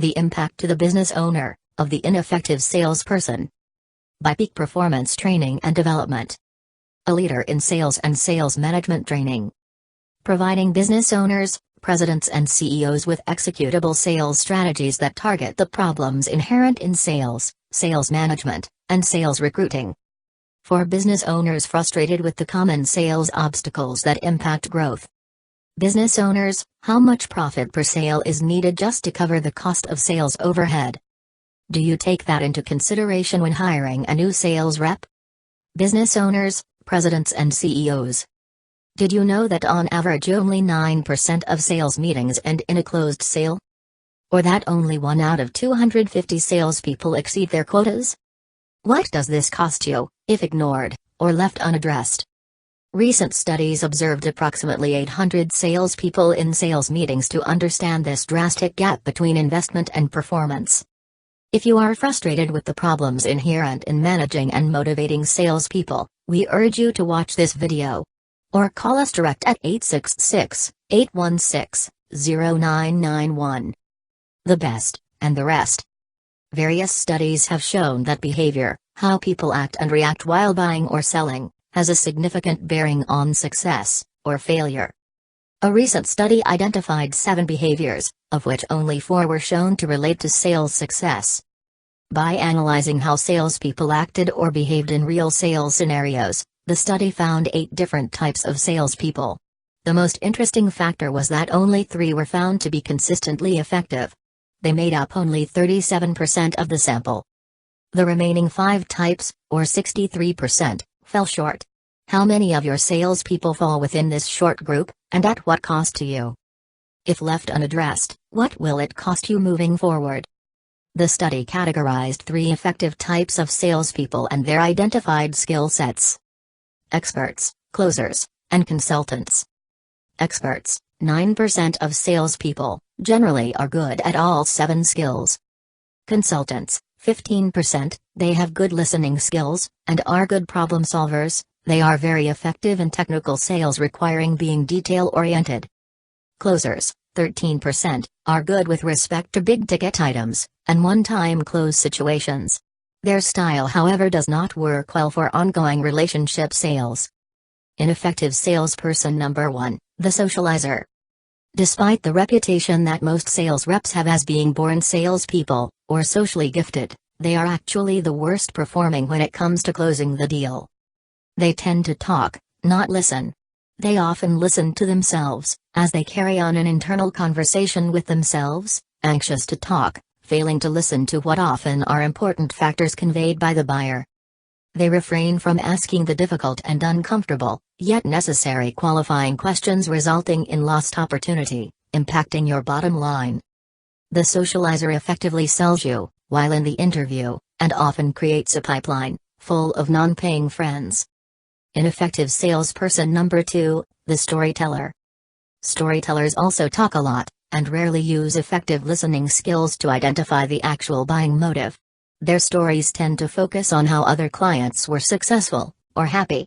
The impact to the business owner of the ineffective salesperson. By Peak Performance Training and Development. A leader in sales and sales management training. Providing business owners, presidents and CEOs with executable sales strategies that target the problems inherent in sales, sales management, and sales recruiting. For business owners frustrated with the common sales obstacles that impact growth. Business owners, how much profit per sale is needed just to cover the cost of sales overhead? Do you take that into consideration when hiring a new sales rep? Business owners, presidents and CEOs. Did you know that on average only 9% of sales meetings end in a closed sale? Or that only 1 out of 250 salespeople exceed their quotas? What does this cost you, if ignored, or left unaddressed? Recent studies observed approximately 800 salespeople in sales meetings to understand this drastic gap between investment and performance. If you are frustrated with the problems inherent in managing and motivating salespeople, we urge you to watch this video. Or call us direct at 866-816-0991. The best, and the rest. Various studies have shown that behavior, how people act and react while buying or selling, has a significant bearing on success, or failure. A recent study identified 7 behaviors, of which only 4 were shown to relate to sales success. By analyzing how salespeople acted or behaved in real sales scenarios, the study found 8 different types of salespeople. The most interesting factor was that only 3 were found to be consistently effective. They made up only 37% of the sample. The remaining 5 types, or 63%, fell short. How many of your salespeople fall within this short group, and at what cost to you? If left unaddressed, what will it cost you moving forward? The study categorized 3 effective types of salespeople and their identified skill sets. Experts, closers, and consultants. Experts, 9% of salespeople, generally are good at all 7 skills. Consultants, 15%, they have good listening skills, and are good problem solvers. They are very effective in technical sales requiring being detail-oriented. Closers, 13%, are good with respect to big-ticket items, and one-time close situations. Their style however does not work well for ongoing relationship sales. Ineffective salesperson number 1, the socializer. Despite the reputation that most sales reps have as being born salespeople, or socially gifted, they are actually the worst performing when it comes to closing the deal. They tend to talk, not listen. They often listen to themselves, as they carry on an internal conversation with themselves, anxious to talk, failing to listen to what often are important factors conveyed by the buyer. They refrain from asking the difficult and uncomfortable, yet necessary qualifying questions, resulting in lost opportunity, impacting your bottom line. The socializer effectively sells you, while in the interview, and often creates a pipeline, full of non-paying friends. Ineffective salesperson number 2, the storyteller. Storytellers also talk a lot, and rarely use effective listening skills to identify the actual buying motive. Their stories tend to focus on how other clients were successful, or happy.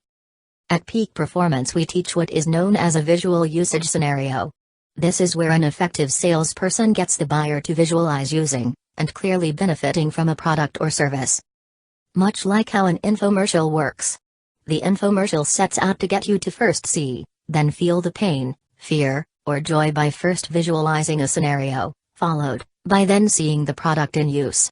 At Peak Performance we teach what is known as a visual usage scenario. This is where an effective salesperson gets the buyer to visualize using, and clearly benefiting from a product or service. Much like how an infomercial works. The infomercial sets out to get you to first see, then feel the pain, fear, or joy by first visualizing a scenario, followed by then seeing the product in use.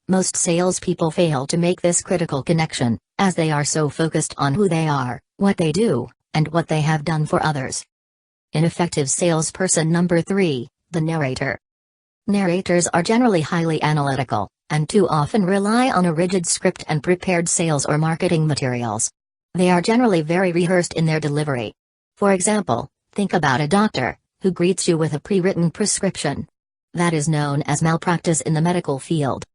Most salespeople fail to make this critical connection, as they are so focused on who they are, what they do, and what they have done for others. Ineffective salesperson number 3, the narrator. Narrators are generally highly analytical, and too often rely on a rigid script and prepared sales or marketing materials. They are generally very rehearsed in their delivery. For example, think about a doctor, who greets you with a pre-written prescription. That is known as malpractice in the medical field.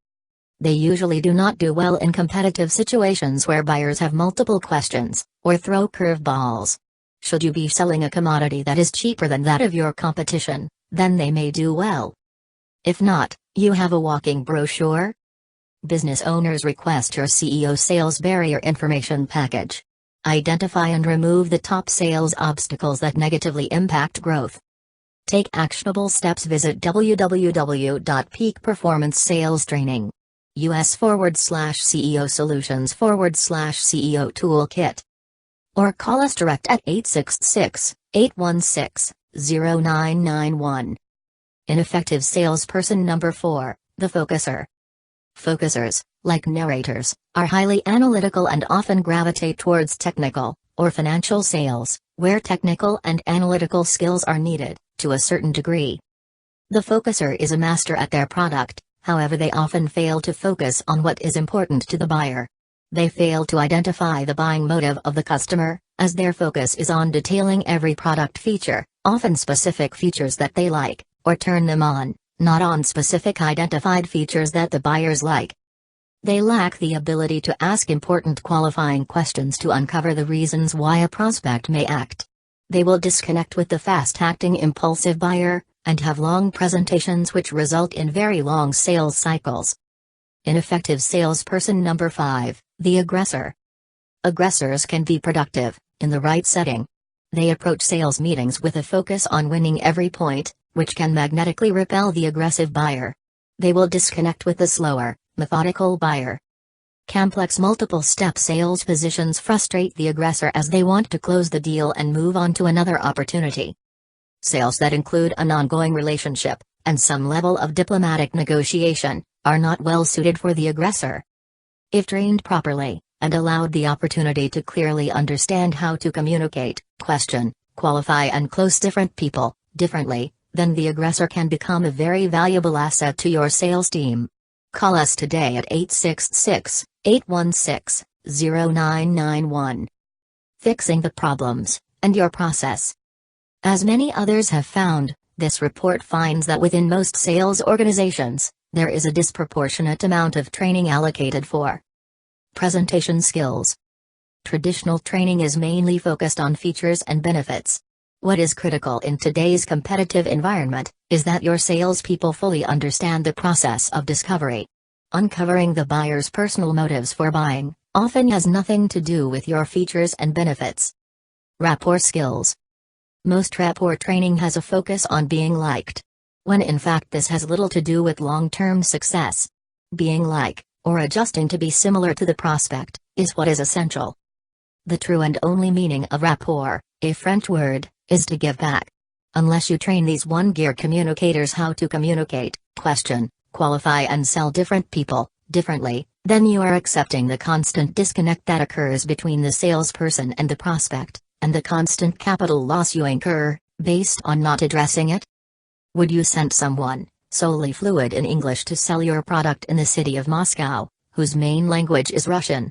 They usually do not do well in competitive situations where buyers have multiple questions, or throw curveballs. Should you be selling a commodity that is cheaper than that of your competition, then they may do well. If not, you have a walking brochure. Business owners request your CEO sales barrier information package. Identify and remove the top sales obstacles that negatively impact growth. Take actionable steps. Visit www.peakperformanceSalesTraining. US/CEO Solutions/CEO Toolkit. Or call us direct at 866-816-0991. Ineffective salesperson number 4, the focuser. Focusers, like narrators, are highly analytical and often gravitate towards technical or financial sales, where technical and analytical skills are needed, to a certain degree. The focuser is a master at their product, however they often fail to focus on what is important to the buyer. They fail to identify the buying motive of the customer, as their focus is on detailing every product feature, often specific features that they like, or turn them on, not on specific identified features that the buyers like. They lack the ability to ask important qualifying questions to uncover the reasons why a prospect may act. They will disconnect with the fast-acting impulsive buyer, and have long presentations which result in very long sales cycles. Ineffective salesperson number 5, the aggressor. Aggressors can be productive, in the right setting. They approach sales meetings with a focus on winning every point, which can magnetically repel the aggressive buyer. They will disconnect with the slower, methodical buyer. Complex multiple-step sales positions frustrate the aggressor as they want to close the deal and move on to another opportunity. Sales that include an ongoing relationship, and some level of diplomatic negotiation, are not well suited for the aggressor. If trained properly, and allowed the opportunity to clearly understand how to communicate, question, qualify and close different people, differently, then the aggressor can become a very valuable asset to your sales team. Call us today at 866-816-0991. Fixing the problems, and your process. As many others have found, this report finds that within most sales organizations, there is a disproportionate amount of training allocated for presentation skills. Traditional training is mainly focused on features and benefits. What is critical in today's competitive environment is that your salespeople fully understand the process of discovery. Uncovering the buyer's personal motives for buying often has nothing to do with your features and benefits. Rapport skills. Most rapport training has a focus on being liked, when in fact this has little to do with long-term success. Being like, or adjusting to be similar to the prospect, is what is essential. The true and only meaning of rapport, a French word, is to give back. Unless you train these one-gear communicators how to communicate, question, qualify and sell different people, differently, then you are accepting the constant disconnect that occurs between the salesperson and the prospect, and the constant capital loss you incur, based on not addressing it. Would you send someone, solely fluent in English to sell your product in the city of Moscow, whose main language is Russian?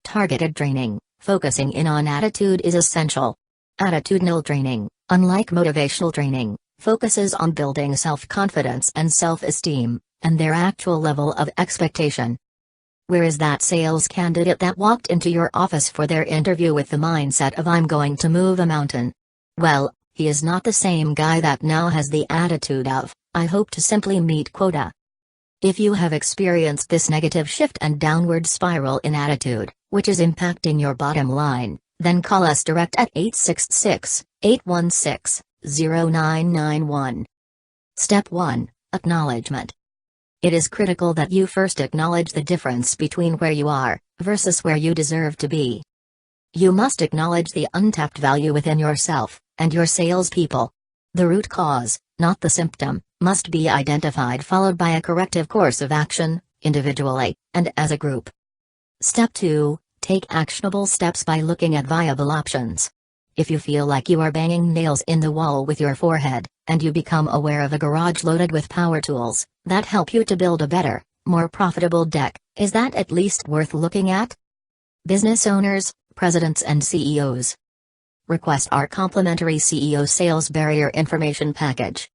Targeted training, focusing in on attitude is essential. Attitudinal training, unlike motivational training, focuses on building self-confidence and self-esteem, and their actual level of expectation. Where is that sales candidate that walked into your office for their interview with the mindset of "I'm going to move a mountain"? Well, he is not the same guy that now has the attitude of "I hope to simply meet quota." If you have experienced this negative shift and downward spiral in attitude, which is impacting your bottom line, then call us direct at 866-816-0991. Step 1. Acknowledgement. It is critical that you first acknowledge the difference between where you are, versus where you deserve to be. You must acknowledge the untapped value within yourself, and your salespeople. The root cause, not the symptom, must be identified, followed by a corrective course of action, individually, and as a group. Step 2. Take actionable steps by looking at viable options. If you feel like you are banging nails in the wall with your forehead, and you become aware of a garage loaded with power tools that help you to build a better, more profitable deck, is that at least worth looking at? Business owners, presidents and CEOs. Request our complimentary CEO Sales Barrier Information Package.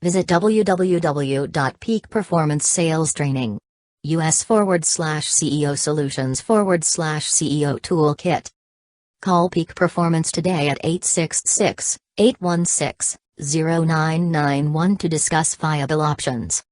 Visit www.peakperformanceSalesTraining. US/CEO Solutions/CEO Toolkit. Call Peak Performance today at 866-816-0991 to discuss viable options.